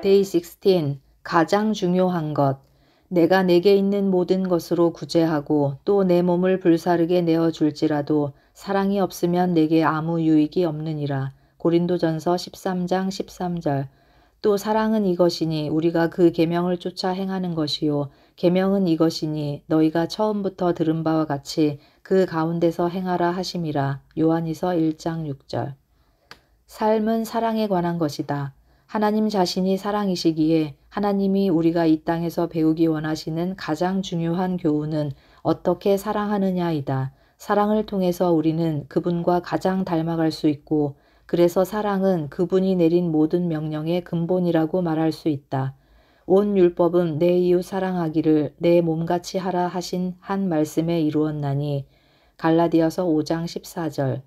Day 16. 가장 중요한 것. 내가 내게 있는 모든 것으로 구제하고 또 내 몸을 불사르게 내어줄지라도 사랑이 없으면 내게 아무 유익이 없느니라. 고린도전서 13장 13절. 또 사랑은 이것이니 우리가 그 계명을 쫓아 행하는 것이요 계명은 이것이니 너희가 처음부터 들은 바와 같이 그 가운데서 행하라 하심이라. 요한이서 1장 6절. 삶은 사랑에 관한 것이다. 하나님 자신이 사랑이시기에 하나님이 우리가 이 땅에서 배우기 원하시는 가장 중요한 교훈은 어떻게 사랑하느냐이다. 사랑을 통해서 우리는 그분과 가장 닮아갈 수 있고 그래서 사랑은 그분이 내린 모든 명령의 근본이라고 말할 수 있다. 온 율법은 내 이웃 사랑하기를 내 몸같이 하라 하신 한 말씀에 이루었나니. 갈라디아서 5장 14절.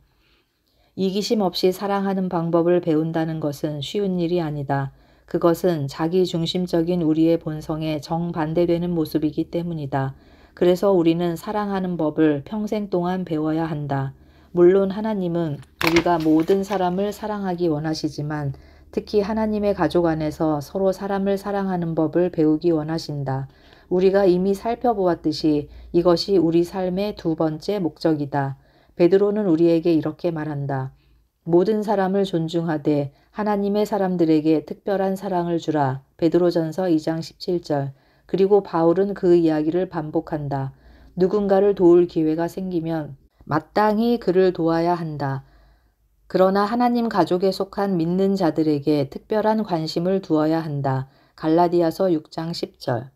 이기심 없이 사랑하는 방법을 배운다는 것은 쉬운 일이 아니다. 그것은 자기중심적인 우리의 본성에 정반대되는 모습이기 때문이다. 그래서 우리는 사랑하는 법을 평생 동안 배워야 한다. 물론 하나님은 우리가 모든 사람을 사랑하기 원하시지만 특히 하나님의 가족 안에서 서로 사람을 사랑하는 법을 배우기 원하신다. 우리가 이미 살펴보았듯이 이것이 우리 삶의 두 번째 목적이다. 베드로는 우리에게 이렇게 말한다. 모든 사람을 존중하되 하나님의 사람들에게 특별한 사랑을 주라. 베드로전서 2장 17절. 그리고 바울은 그 이야기를 반복한다. 누군가를 도울 기회가 생기면 마땅히 그를 도와야 한다. 그러나 하나님 가족에 속한 믿는 자들에게 특별한 관심을 두어야 한다. 갈라디아서 6장 10절.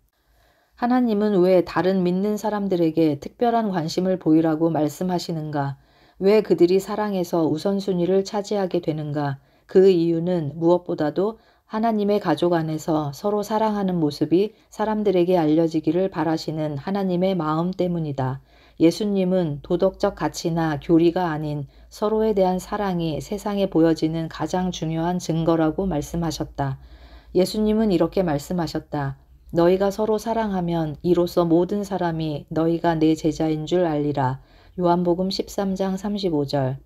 하나님은 왜 다른 믿는 사람들에게 특별한 관심을 보이라고 말씀하시는가? 왜 그들이 사랑에서 우선순위를 차지하게 되는가? 그 이유는 무엇보다도 하나님의 가족 안에서 서로 사랑하는 모습이 사람들에게 알려지기를 바라시는 하나님의 마음 때문이다. 예수님은 도덕적 가치나 교리가 아닌 서로에 대한 사랑이 세상에 보여지는 가장 중요한 증거라고 말씀하셨다. 예수님은 이렇게 말씀하셨다. 너희가 서로 사랑하면 이로써 모든 사람이 너희가 내 제자인 줄 알리라. 요한복음 13장 35절.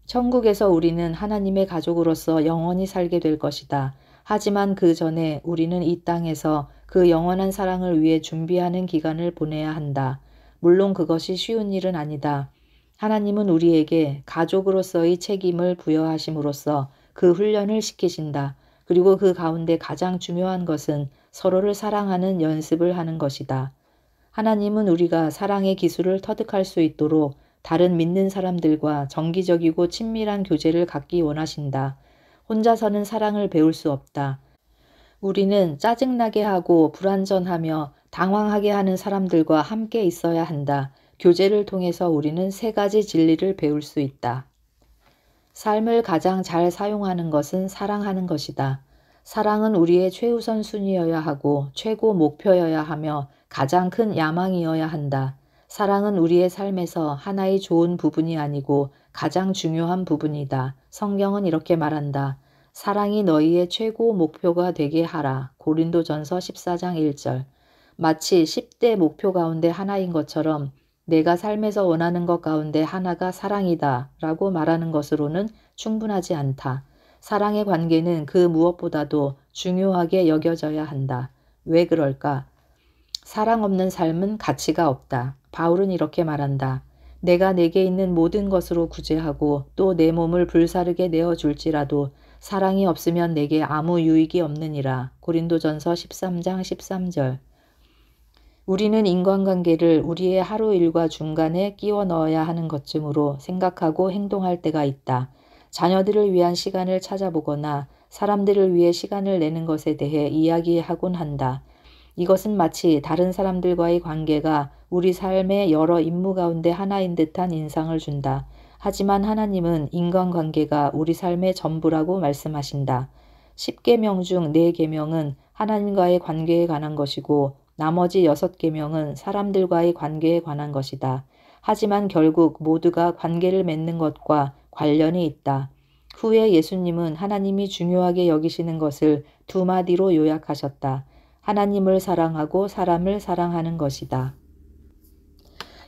천국에서 우리는 하나님의 가족으로서 영원히 살게 될 것이다. 하지만 그 전에 우리는 이 땅에서 그 영원한 사랑을 위해 준비하는 기간을 보내야 한다. 물론 그것이 쉬운 일은 아니다. 하나님은 우리에게 가족으로서의 책임을 부여하심으로써 그 훈련을 시키신다. 그리고 그 가운데 가장 중요한 것은 서로를 사랑하는 연습을 하는 것이다. 하나님은 우리가 사랑의 기술을 터득할 수 있도록 다른 믿는 사람들과 정기적이고 친밀한 교제를 갖기 원하신다. 혼자서는 사랑을 배울 수 없다. 우리는 짜증나게 하고 불완전하며 당황하게 하는 사람들과 함께 있어야 한다. 교제를 통해서 우리는 세 가지 진리를 배울 수 있다. 삶을 가장 잘 사용하는 것은 사랑하는 것이다. 사랑은 우리의 최우선 순위여야 하고 최고 목표여야 하며 가장 큰 야망이어야 한다. 사랑은 우리의 삶에서 하나의 좋은 부분이 아니고 가장 중요한 부분이다. 성경은 이렇게 말한다. 사랑이 너희의 최고 목표가 되게 하라. 고린도전서 14장 1절. 마치 10대 목표 가운데 하나인 것처럼 내가 삶에서 원하는 것 가운데 하나가 사랑이다 라고 말하는 것으로는 충분하지 않다. 사랑의 관계는 그 무엇보다도 중요하게 여겨져야 한다. 왜 그럴까? 사랑 없는 삶은 가치가 없다. 바울은 이렇게 말한다. 내가 내게 있는 모든 것으로 구제하고 또 내 몸을 불사르게 내어줄지라도 사랑이 없으면 내게 아무 유익이 없느니라. 고린도전서 13장 13절. 우리는 인간관계를 우리의 하루 일과 중간에 끼워 넣어야 하는 것쯤으로 생각하고 행동할 때가 있다. 자녀들을 위한 시간을 찾아보거나 사람들을 위해 시간을 내는 것에 대해 이야기하곤 한다. 이것은 마치 다른 사람들과의 관계가 우리 삶의 여러 임무 가운데 하나인 듯한 인상을 준다. 하지만 하나님은 인간관계가 우리 삶의 전부라고 말씀하신다. 10계명 중 4계명은 하나님과의 관계에 관한 것이고 나머지 6계명은 사람들과의 관계에 관한 것이다. 하지만 결국 모두가 관계를 맺는 것과 관련이 있다. 후에 예수님은 하나님이 중요하게 여기시는 것을 2마디로 요약하셨다. 하나님을 사랑하고 사람을 사랑하는 것이다.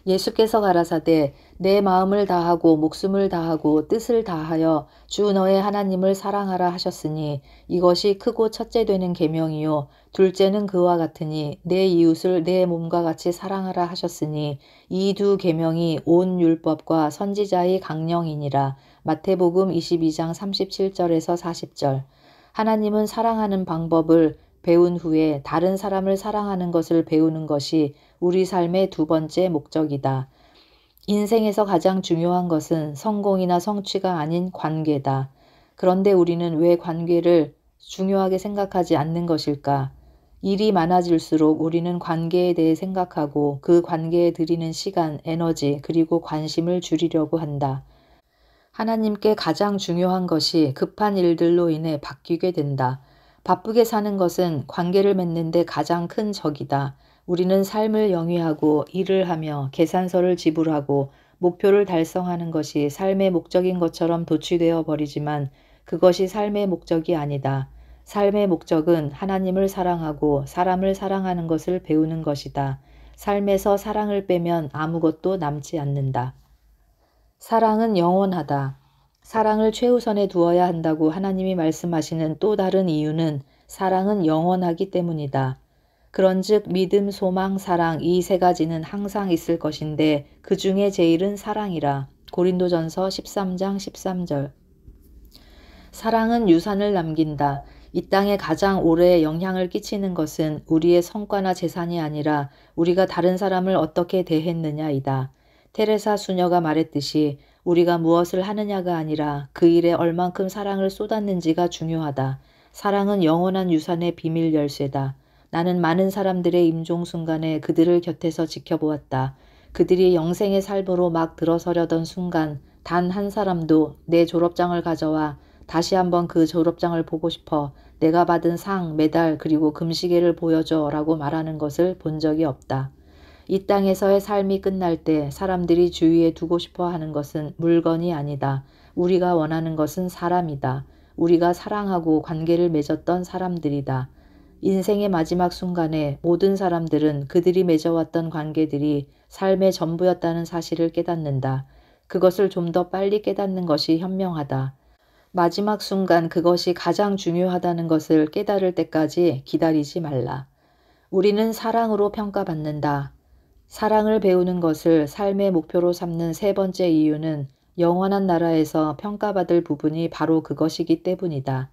예수께서 가라사대 내 마음을 다하고 목숨을 다하고 뜻을 다하여 주 너의 하나님을 사랑하라 하셨으니 이것이 크고 첫째 되는 계명이요 둘째는 그와 같으니 내 이웃을 내 몸과 같이 사랑하라 하셨으니 이 두 계명이 온 율법과 선지자의 강령이니라. 마태복음 22장 37절에서 40절. 하나님은 사랑하는 방법을 배운 후에 다른 사람을 사랑하는 것을 배우는 것이 우리 삶의 두 번째 목적이다. 인생에서 가장 중요한 것은 성공이나 성취가 아닌 관계다. 그런데 우리는 왜 관계를 중요하게 생각하지 않는 것일까? 일이 많아질수록 우리는 관계에 대해 생각하고 그 관계에 들이는 시간, 에너지, 그리고 관심을 줄이려고 한다. 하나님께 가장 중요한 것이 급한 일들로 인해 바뀌게 된다. 바쁘게 사는 것은 관계를 맺는데 가장 큰 적이다. 우리는 삶을 영위하고 일을 하며 계산서를 지불하고 목표를 달성하는 것이 삶의 목적인 것처럼 도취되어 버리지만 그것이 삶의 목적이 아니다. 삶의 목적은 하나님을 사랑하고 사람을 사랑하는 것을 배우는 것이다. 삶에서 사랑을 빼면 아무것도 남지 않는다. 사랑은 영원하다. 사랑을 최우선에 두어야 한다고 하나님이 말씀하시는 또 다른 이유는 사랑은 영원하기 때문이다. 그런즉 믿음, 소망, 사랑 이 세 가지는 항상 있을 것인데 그 중에 제일은 사랑이라. 고린도전서 13장 13절. 사랑은 유산을 남긴다. 이 땅에 가장 오래 영향을 끼치는 것은 우리의 성과나 재산이 아니라 우리가 다른 사람을 어떻게 대했느냐이다. 테레사 수녀가 말했듯이 우리가 무엇을 하느냐가 아니라 그 일에 얼만큼 사랑을 쏟았는지가 중요하다. 사랑은 영원한 유산의 비밀 열쇠다. 나는 많은 사람들의 임종 순간에 그들을 곁에서 지켜보았다. 그들이 영생의 삶으로 막 들어서려던 순간 단 한 사람도 내 졸업장을 가져와 다시 한번 그 졸업장을 보고 싶어 내가 받은 상, 메달 그리고 금시계를 보여줘 라고 말하는 것을 본 적이 없다. 이 땅에서의 삶이 끝날 때 사람들이 주위에 두고 싶어 하는 것은 물건이 아니다. 우리가 원하는 것은 사람이다. 우리가 사랑하고 관계를 맺었던 사람들이다. 인생의 마지막 순간에 모든 사람들은 그들이 맺어왔던 관계들이 삶의 전부였다는 사실을 깨닫는다. 그것을 좀 더 빨리 깨닫는 것이 현명하다. 마지막 순간 그것이 가장 중요하다는 것을 깨달을 때까지 기다리지 말라. 우리는 사랑으로 평가받는다. 사랑을 배우는 것을 삶의 목표로 삼는 세 번째 이유는 영원한 나라에서 평가받을 부분이 바로 그것이기 때문이다.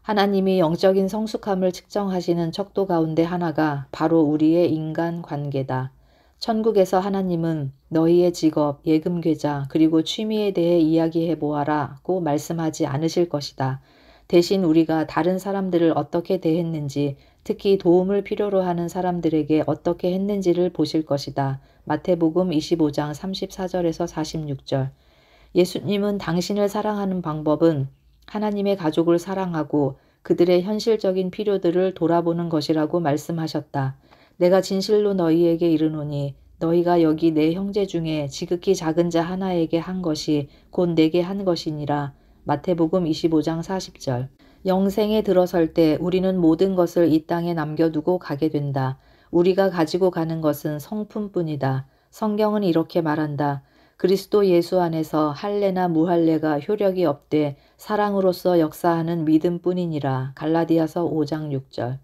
하나님이 영적인 성숙함을 측정하시는 척도 가운데 하나가 바로 우리의 인간관계다. 천국에서 하나님은 너희의 직업, 예금 계좌, 그리고 취미에 대해 이야기해 보아라고 말씀하지 않으실 것이다. 대신 우리가 다른 사람들을 어떻게 대했는지, 특히 도움을 필요로 하는 사람들에게 어떻게 했는지를 보실 것이다. 마태복음 25장 34절에서 46절. 예수님은 당신을 사랑하는 방법은 하나님의 가족을 사랑하고 그들의 현실적인 필요들을 돌아보는 것이라고 말씀하셨다. 내가 진실로 너희에게 이르노니 너희가 여기 내 형제 중에 지극히 작은 자 하나에게 한 것이 곧 내게 한 것이니라. 마태복음 25장 40절. 영생에 들어설 때 우리는 모든 것을 이 땅에 남겨두고 가게 된다. 우리가 가지고 가는 것은 성품뿐이다. 성경은 이렇게 말한다. 그리스도 예수 안에서 할례나 무할례가 효력이 없되 사랑으로서 역사하는 믿음뿐이니라. 갈라디아서 5장 6절.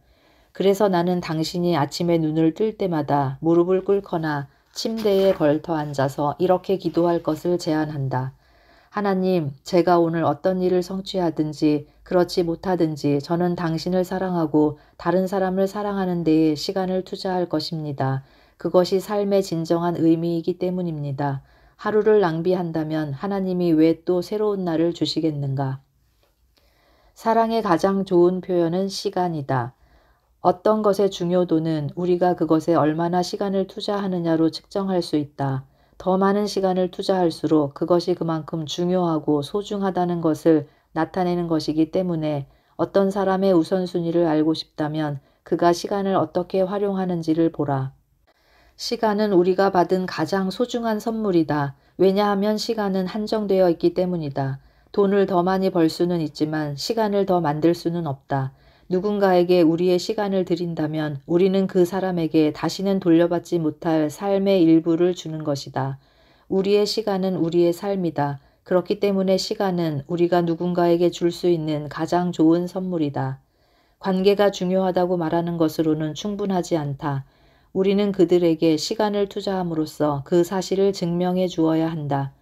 그래서 나는 당신이 아침에 눈을 뜰 때마다 무릎을 꿇거나 침대에 걸터 앉아서 이렇게 기도할 것을 제안한다. 하나님, 제가 오늘 어떤 일을 성취하든지 그렇지 못하든지 저는 당신을 사랑하고 다른 사람을 사랑하는 데에 시간을 투자할 것입니다. 그것이 삶의 진정한 의미이기 때문입니다. 하루를 낭비한다면 하나님이 왜 또 새로운 날을 주시겠는가? 사랑의 가장 좋은 표현은 시간이다. 어떤 것의 중요도는 우리가 그것에 얼마나 시간을 투자하느냐로 측정할 수 있다. 더 많은 시간을 투자할수록 그것이 그만큼 중요하고 소중하다는 것을 나타내는 것이기 때문에 어떤 사람의 우선순위를 알고 싶다면 그가 시간을 어떻게 활용하는지를 보라. 시간은 우리가 받은 가장 소중한 선물이다. 왜냐하면 시간은 한정되어 있기 때문이다. 돈을 더 많이 벌 수는 있지만 시간을 더 만들 수는 없다. 누군가에게 우리의 시간을 드린다면 우리는 그 사람에게 다시는 돌려받지 못할 삶의 일부를 주는 것이다. 우리의 시간은 우리의 삶이다. 그렇기 때문에 시간은 우리가 누군가에게 줄 수 있는 가장 좋은 선물이다. 관계가 중요하다고 말하는 것으로는 충분하지 않다. 우리는 그들에게 시간을 투자함으로써 그 사실을 증명해 주어야 한다.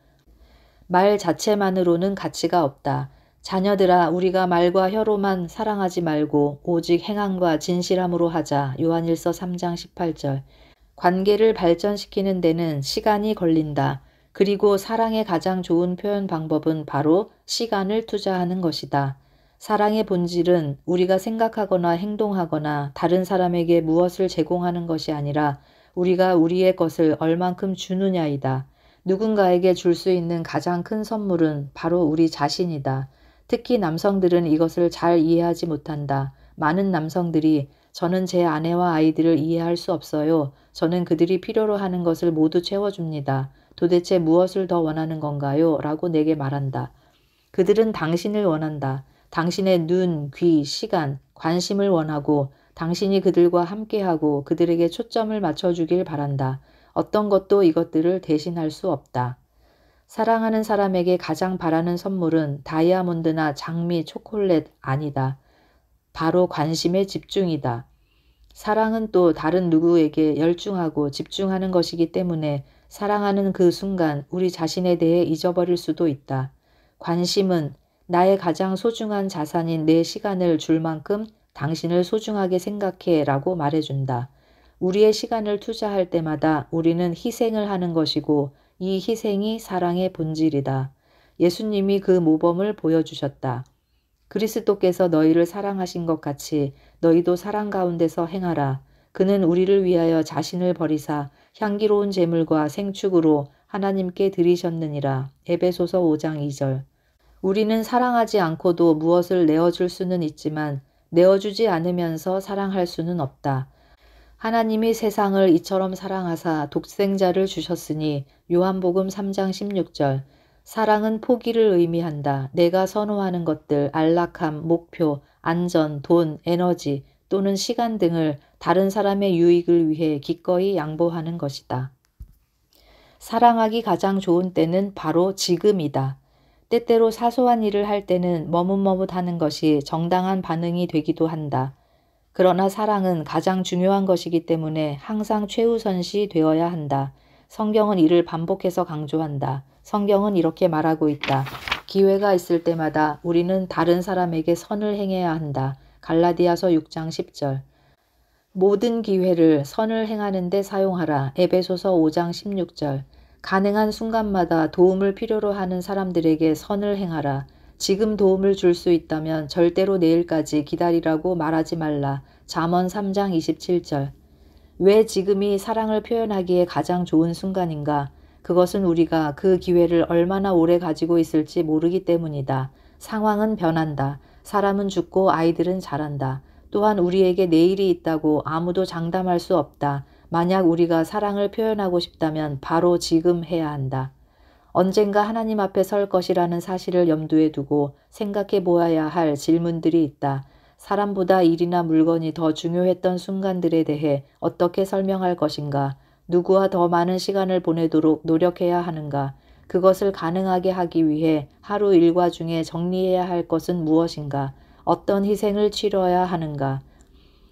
말 자체만으로는 가치가 없다. 자녀들아, 우리가 말과 혀로만 사랑하지 말고 오직 행함과 진실함으로 하자. 요한일서 3장 18절. 관계를 발전시키는 데는 시간이 걸린다. 그리고 사랑의 가장 좋은 표현 방법은 바로 시간을 투자하는 것이다. 사랑의 본질은 우리가 생각하거나 행동하거나 다른 사람에게 무엇을 제공하는 것이 아니라 우리가 우리의 것을 얼만큼 주느냐이다. 누군가에게 줄 수 있는 가장 큰 선물은 바로 우리 자신이다. 특히 남성들은 이것을 잘 이해하지 못한다. 많은 남성들이 저는 제 아내와 아이들을 이해할 수 없어요. 저는 그들이 필요로 하는 것을 모두 채워줍니다. 도대체 무엇을 더 원하는 건가요? 라고 내게 말한다. 그들은 당신을 원한다. 당신의 눈, 귀, 시간, 관심을 원하고 당신이 그들과 함께하고 그들에게 초점을 맞춰주길 바란다. 어떤 것도 이것들을 대신할 수 없다. 사랑하는 사람에게 가장 바라는 선물은 다이아몬드나 장미, 초콜릿 아니다. 바로 관심의 집중이다. 사랑은 또 다른 누구에게 열중하고 집중하는 것이기 때문에 사랑하는 그 순간 우리 자신에 대해 잊어버릴 수도 있다. 관심은 나의 가장 소중한 자산인 내 시간을 줄 만큼 당신을 소중하게 생각해 라고 말해준다. 우리의 시간을 투자할 때마다 우리는 희생을 하는 것이고 이 희생이 사랑의 본질이다. 예수님이 그 모범을 보여주셨다. 그리스도께서 너희를 사랑하신 것 같이 너희도 사랑 가운데서 행하라. 그는 우리를 위하여 자신을 버리사 향기로운 제물과 생축으로 하나님께 드리셨느니라. 에베소서 5장 2절. 우리는 사랑하지 않고도 무엇을 내어줄 수는 있지만 내어주지 않으면서 사랑할 수는 없다. 하나님이 세상을 이처럼 사랑하사 독생자를 주셨으니 요한복음 3장 16절. 사랑은 포기를 의미한다. 내가 선호하는 것들, 안락함, 목표, 안전, 돈, 에너지 또는 시간 등을 다른 사람의 유익을 위해 기꺼이 양보하는 것이다. 사랑하기 가장 좋은 때는 바로 지금이다. 때때로 사소한 일을 할 때는 머뭇머뭇하는 것이 정당한 반응이 되기도 한다. 그러나 사랑은 가장 중요한 것이기 때문에 항상 최우선시 되어야 한다. 성경은 이를 반복해서 강조한다. 성경은 이렇게 말하고 있다. 기회가 있을 때마다 우리는 다른 사람에게 선을 행해야 한다. 갈라디아서 6장 10절. 모든 기회를 선을 행하는 데 사용하라. 에베소서 5장 16절. 가능한 순간마다 도움을 필요로 하는 사람들에게 선을 행하라. 지금 도움을 줄 수 있다면 절대로 내일까지 기다리라고 말하지 말라. 잠언 3장 27절. 왜 지금이 사랑을 표현하기에 가장 좋은 순간인가? 그것은 우리가 그 기회를 얼마나 오래 가지고 있을지 모르기 때문이다. 상황은 변한다. 사람은 죽고 아이들은 자란다. 또한 우리에게 내일이 있다고 아무도 장담할 수 없다. 만약 우리가 사랑을 표현하고 싶다면 바로 지금 해야 한다. 언젠가 하나님 앞에 설 것이라는 사실을 염두에 두고 생각해 보아야 할 질문들이 있다. 사람보다 일이나 물건이 더 중요했던 순간들에 대해 어떻게 설명할 것인가? 누구와 더 많은 시간을 보내도록 노력해야 하는가? 그것을 가능하게 하기 위해 하루 일과 중에 정리해야 할 것은 무엇인가? 어떤 희생을 치러야 하는가?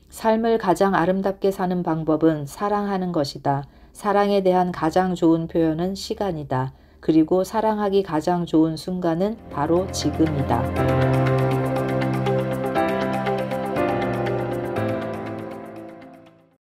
삶을 가장 아름답게 사는 방법은 사랑하는 것이다. 사랑에 대한 가장 좋은 표현은 시간이다. 그리고 사랑하기 가장 좋은 순간은 바로 지금이다.